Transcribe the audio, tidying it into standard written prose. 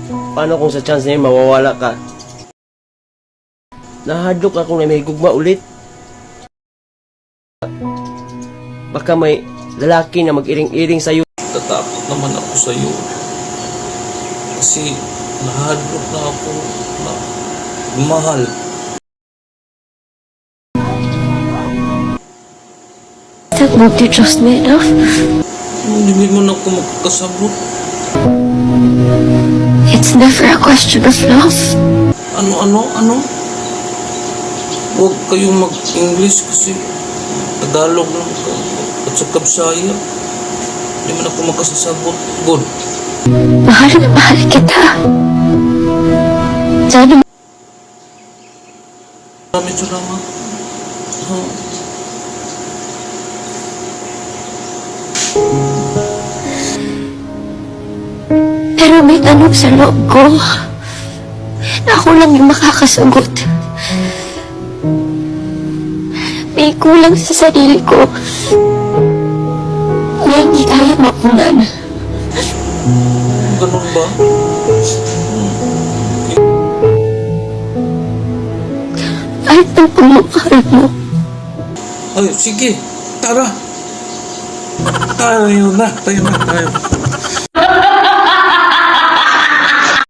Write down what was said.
Paano kung sa chance na yun mawawala ka? Nahadlok ako na may gugma ulit. Baka may lalaki na mag-iring-iring sa'yo. Tatakot naman ako sa'yo. Kasi nahadlok na ako na mahal. That moved you trust me enough? Hindi mo na ako magkasabot. It's never a question of love. Ano? Huwag kayong mag-English kasi Tagalog lang ka. At sa Kabsaya, hindi mo na ako magkasasabot. Good. Mahal na mahal kita. Sana Maraming salamat. pero may tanong sa loob ko. Ako lang yung makakasagot. May kulang sa sarili ko. May hindi kaya mapunan. Ganun ba? Kahit ang pagmamahal mo. Ay, sige. Tara. Tayo na.